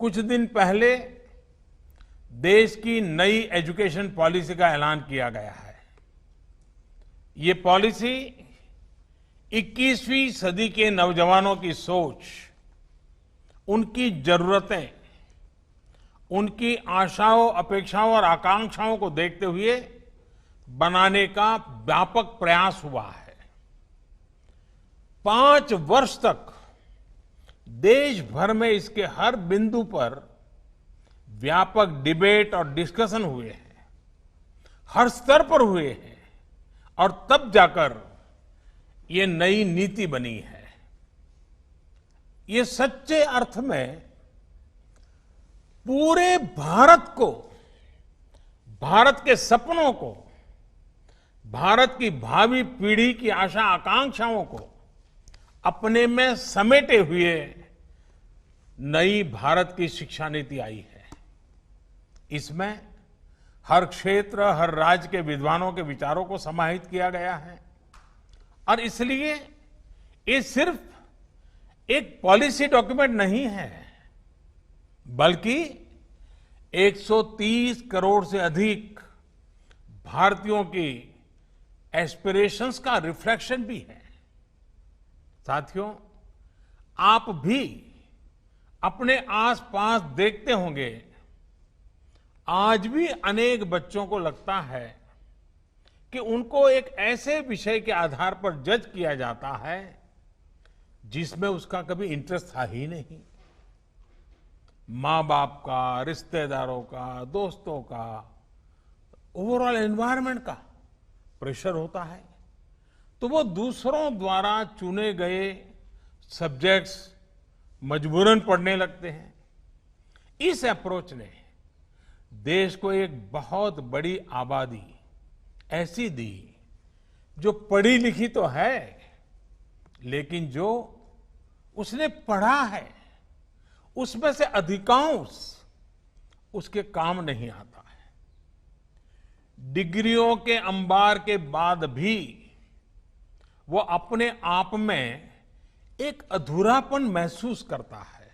कुछ दिन पहले देश की नई एजुकेशन पॉलिसी का ऐलान किया गया है। ये पॉलिसी 21वीं सदी के नौजवानों की सोच, उनकी जरूरतें, उनकी आशाओं, अपेक्षाओं और आकांक्षाओं को देखते हुए बनाने का व्यापक प्रयास हुआ है। 5 वर्ष तक देश भर में इसके हर बिंदु पर व्यापक डिबेट और डिस्कशन हुए हैं, हर स्तर पर हुए हैं और तब जाकर ये नई नीति बनी है। ये सच्चे अर्थ में पूरे भारत को, भारत के सपनों को, भारत की भावी पीढ़ी की आशा आकांक्षाओं को अपने में समेटे हुए नई भारत की शिक्षा नीति आई है। इसमें हर क्षेत्र, हर राज्य के विद्वानों के विचारों को समाहित किया गया है और इसलिए ये सिर्फ एक पॉलिसी डॉक्यूमेंट नहीं है, बल्कि 130 करोड़ से अधिक भारतीयों की एस्पिरेशंस का रिफ्लेक्शन भी है। साथियों, आप भी अपने आसपास देखते होंगे, आज भी अनेक बच्चों को लगता है कि उनको एक ऐसे विषय के आधार पर जज किया जाता है जिसमें उसका कभी इंटरेस्ट था ही नहीं। माँ बाप का, रिश्तेदारों का, दोस्तों का, ओवरऑल एनवायरनमेंट का प्रेशर होता है, तो वो दूसरों द्वारा चुने गए सब्जेक्ट्स मजबूरन पढ़ने लगते हैं। इस अप्रोच ने देश को एक बहुत बड़ी आबादी ऐसी दी जो पढ़ी लिखी तो है, लेकिन जो उसने पढ़ा है उसमें से अधिकांश उसके काम नहीं आता है। डिग्रियों के अंबार के बाद भी वो अपने आप में एक अधूरापन महसूस करता है।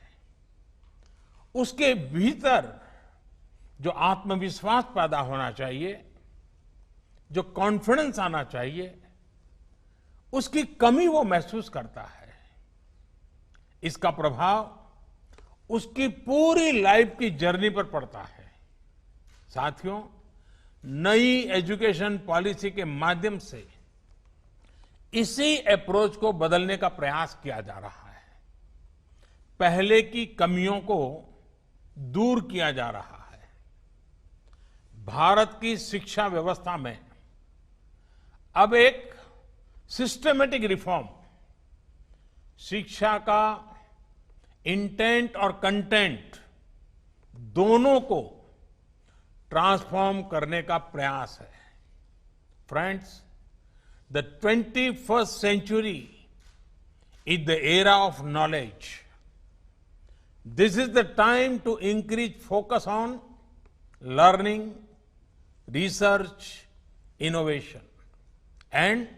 उसके भीतर जो आत्मविश्वास पैदा होना चाहिए, जो कॉन्फिडेंस आना चाहिए, उसकी कमी वो महसूस करता है। इसका प्रभाव उसकी पूरी लाइफ की जर्नी पर पड़ता है। साथियों, नई एजुकेशन पॉलिसी के माध्यम से इसी अप्रोच को बदलने का प्रयास किया जा रहा है। पहले की कमियों को दूर किया जा रहा है। भारत की शिक्षा व्यवस्था में अब एक सिस्टमेटिक रिफॉर्म, शिक्षा का इंटेंट और कंटेंट दोनों को ट्रांसफॉर्म करने का प्रयास है। Friends, the 21st century is the era of knowledge. This is the time to increase focus on learning, research, innovation. And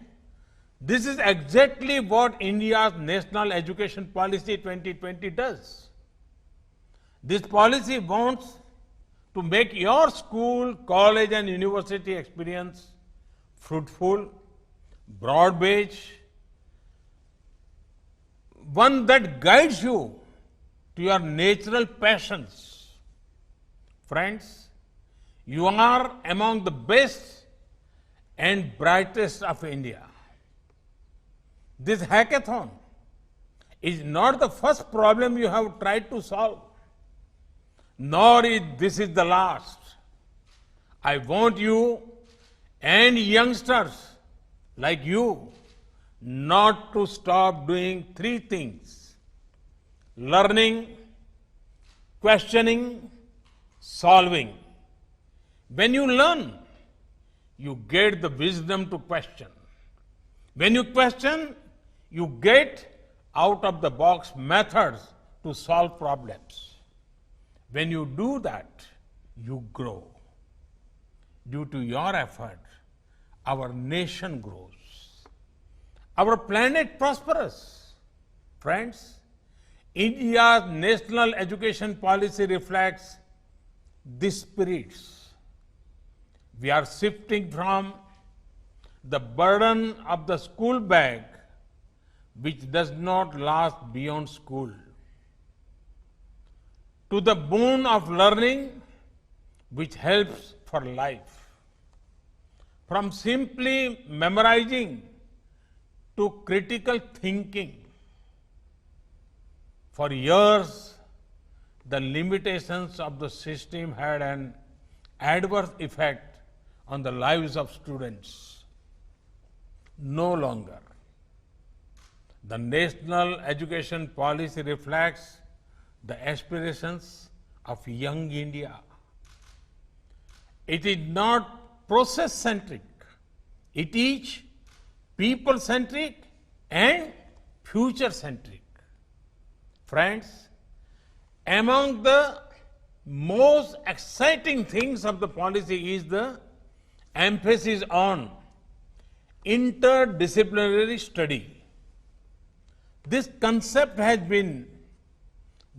this is exactly what India's National Education Policy 2020 does. This policy wants to make your school, college and university experience fruitful, broad-based, one that guides you to your natural passions. Friends, you are among the best and brightest of India. This hackathon is not the first problem you have tried to solve, nor is this the last. I want you and youngsters like you not to stop doing 3 things: learning, questioning, solving. When you learn, you get the wisdom to question. When you question, you get out of the box methods to solve problems. When you do that, you grow. Due to your effort, our nation grows. Our planet prospers. Friends, India's national education policy reflects these spirits. We are shifting from the burden of the school bag, which does not last beyond school, to the boon of learning, which helps for life. From simply memorizing to critical thinking. For years, the limitations of the system had an adverse effect on the lives of students. No longer. The national education policy reflects the aspirations of young India. It is not process-centric. It is people-centric and future-centric. Friends, among the most exciting things of the policy is the emphasis on interdisciplinary study. This concept has been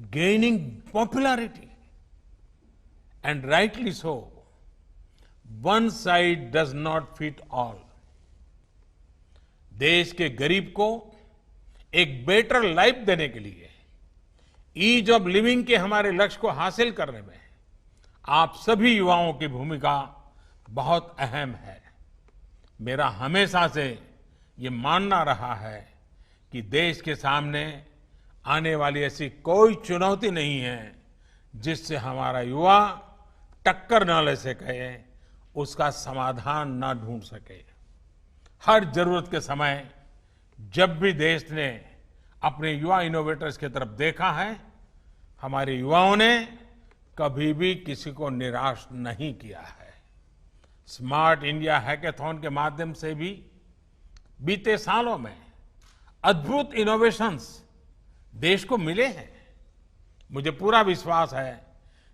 gaining popularity, and rightly so. One size does not fit all. देश के गरीब को एक better life देने के लिए, ease of living के हमारे लक्ष्य को हासिल करने में आप सभी युवाओं की भूमिका बहुत अहम है। मेरा हमेशा से ये मानना रहा है कि देश के सामने आने वाली ऐसी कोई चुनौती नहीं है जिससे हमारा युवा टक्कर न ले सके, उसका समाधान न ढूंढ सके। हर जरूरत के समय जब भी देश ने अपने युवा इनोवेटर्स की तरफ देखा है, हमारे युवाओं ने कभी भी किसी को निराश नहीं किया है। स्मार्ट इंडिया हैकाथॉन के माध्यम से भी बीते सालों में अद्भुत इनोवेशंस देश को मिले हैं। मुझे पूरा विश्वास है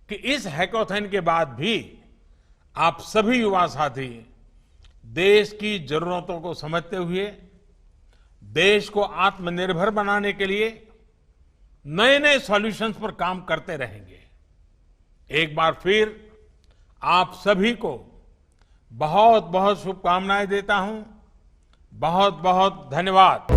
कि इस हैकाथॉन के बाद भी आप सभी युवा साथी देश की जरूरतों को समझते हुए देश को आत्मनिर्भर बनाने के लिए नए नए सॉल्यूशंस पर काम करते रहेंगे। एक बार फिर आप सभी को बहुत बहुत शुभकामनाएं देता हूं। बहुत बहुत धन्यवाद।